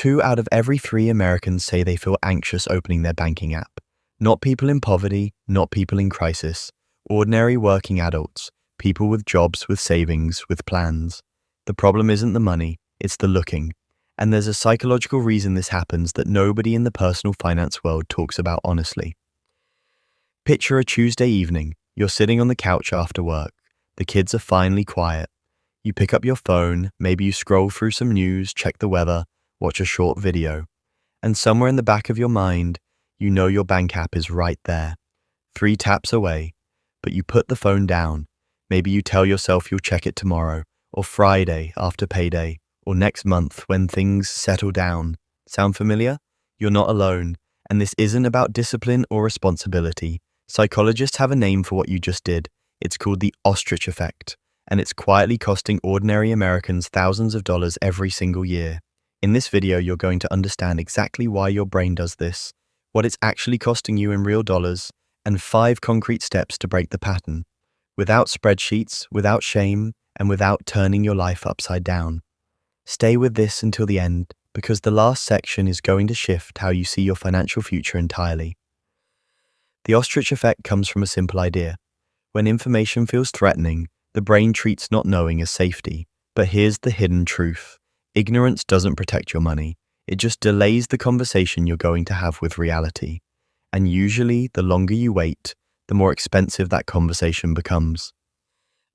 2 out of every 3 Americans say they feel anxious opening their banking app. Not people in poverty, not people in crisis. Ordinary working adults, people with jobs, with savings, with plans. The problem isn't the money, it's the looking. And there's a psychological reason this happens that nobody in the personal finance world talks about honestly. Picture a Tuesday evening. You're sitting on the couch after work. The kids are finally quiet. You pick up your phone, maybe you scroll through some news, check the weather, watch a short video. And somewhere in the back of your mind, you know your bank app is right there, 3 taps away. But you put the phone down. Maybe you tell yourself you'll check it tomorrow, or Friday after payday, or next month when things settle down. Sound familiar? You're not alone. And this isn't about discipline or responsibility. Psychologists have a name for what you just did. It's called the Ostrich Effect, and it's quietly costing ordinary Americans thousands of dollars every single year. In this video, you're going to understand exactly why your brain does this, what it's actually costing you in real dollars, and 5 concrete steps to break the pattern, without spreadsheets, without shame, and without turning your life upside down. Stay with this until the end, because the last section is going to shift how you see your financial future entirely. The ostrich effect comes from a simple idea. When information feels threatening, the brain treats not knowing as safety. But here's the hidden truth. Ignorance doesn't protect your money. It just delays the conversation you're going to have with reality. And usually, the longer you wait, the more expensive that conversation becomes.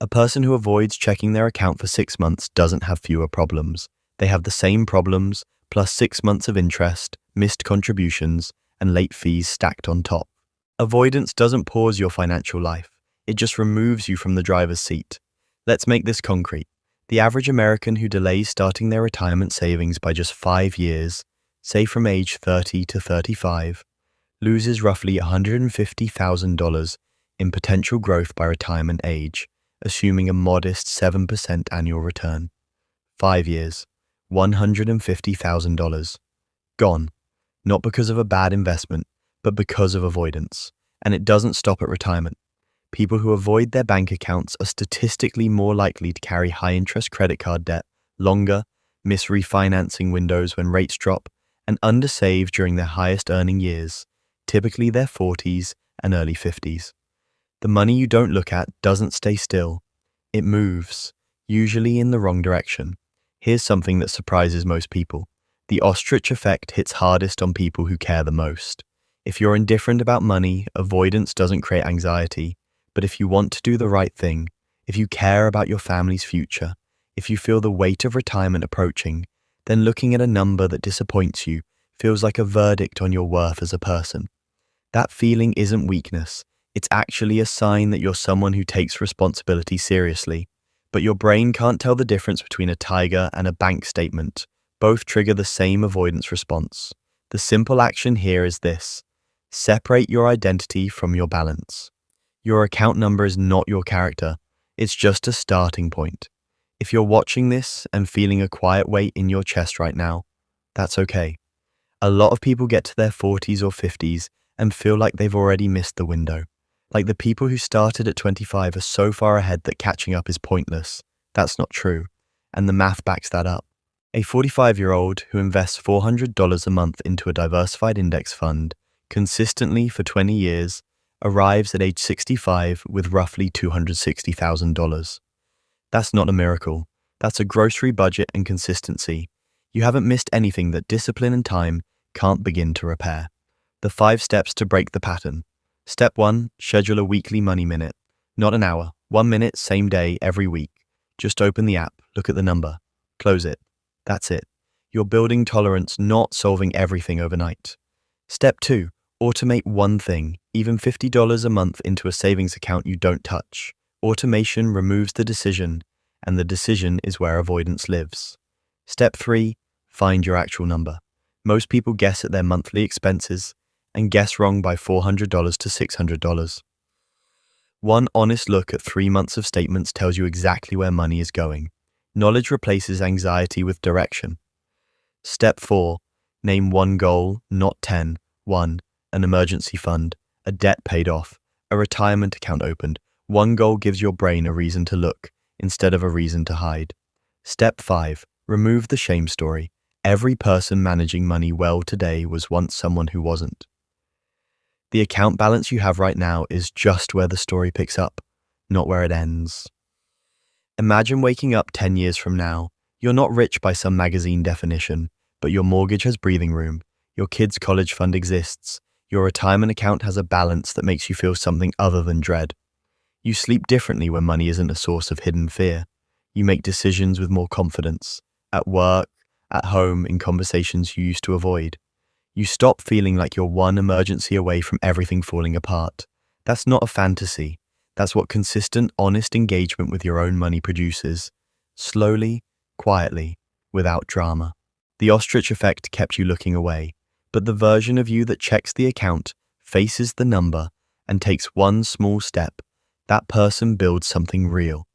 A person who avoids checking their account for 6 months doesn't have fewer problems. They have the same problems, plus 6 months of interest, missed contributions, and late fees stacked on top. Avoidance doesn't pause your financial life. It just removes you from the driver's seat. Let's make this concrete. The average American who delays starting their retirement savings by just 5 years, say from age 30 to 35, loses roughly $150,000 in potential growth by retirement age, assuming a modest 7% annual return. 5 years, $150,000. Gone. Not because of a bad investment, but because of avoidance. And it doesn't stop at retirement. People who avoid their bank accounts are statistically more likely to carry high-interest credit card debt longer, miss refinancing windows when rates drop, and undersave during their highest earning years, typically their 40s and early 50s. The money you don't look at doesn't stay still. It moves, usually in the wrong direction. Here's something that surprises most people. The ostrich effect hits hardest on people who care the most. If you're indifferent about money, avoidance doesn't create anxiety. But if you want to do the right thing, if you care about your family's future, if you feel the weight of retirement approaching, then looking at a number that disappoints you feels like a verdict on your worth as a person. That feeling isn't weakness. It's actually a sign that you're someone who takes responsibility seriously. But your brain can't tell the difference between a tiger and a bank statement. Both trigger the same avoidance response. The simple action here is this. Separate your identity from your balance. Your account number is not your character. It's just a starting point. If you're watching this and feeling a quiet weight in your chest right now, that's okay. A lot of people get to their 40s or 50s and feel like they've already missed the window. Like the people who started at 25 are so far ahead that catching up is pointless. That's not true. And the math backs that up. A 45-year-old who invests $400 a month into a diversified index fund consistently for 20 years arrives at age 65 with roughly $260,000. That's not a miracle. That's a grocery budget and consistency. You haven't missed anything that discipline and time can't begin to repair. The 5 steps to break the pattern. Step 1, schedule a weekly money minute. Not an hour, 1 minute, same day, every week. Just open the app, look at the number, close it. That's it. You're building tolerance, not solving everything overnight. Step 2, automate one thing, even $50 a month into a savings account you don't touch. Automation removes the decision, and the decision is where avoidance lives. Step 3, find your actual number. Most people guess at their monthly expenses and guess wrong by $400 to $600. One honest look at 3 months of statements tells you exactly where money is going. Knowledge replaces anxiety with direction. Step 4, name one goal, not 10. 1. An emergency fund, a debt paid off, a retirement account opened. One goal gives your brain a reason to look, instead of a reason to hide. Step 5. Remove the shame story. every person managing money well today was once someone who wasn't. The account balance you have right now is just where the story picks up, not where it ends. Imagine waking up 10 years from now. You're not rich by some magazine definition, but your mortgage has breathing room, your kid's college fund exists, your retirement account has a balance that makes you feel something other than dread. You sleep differently when money isn't a source of hidden fear. You make decisions with more confidence, at work, at home, in conversations you used to avoid. You stop feeling like you're one emergency away from everything falling apart. That's not a fantasy. That's what consistent, honest engagement with your own money produces. Slowly, quietly, without drama. The Ostrich Effect kept you looking away, but the version of you that checks the account, faces the number, and takes one small step, that person builds something real.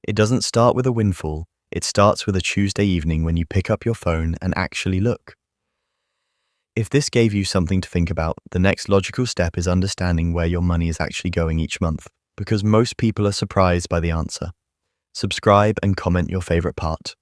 It doesn't start with a windfall. It starts with a Tuesday evening when you pick up your phone and actually look. If this gave you something to think about, the next logical step is understanding where your money is actually going each month, because most people are surprised by the answer. Subscribe and comment your favorite part.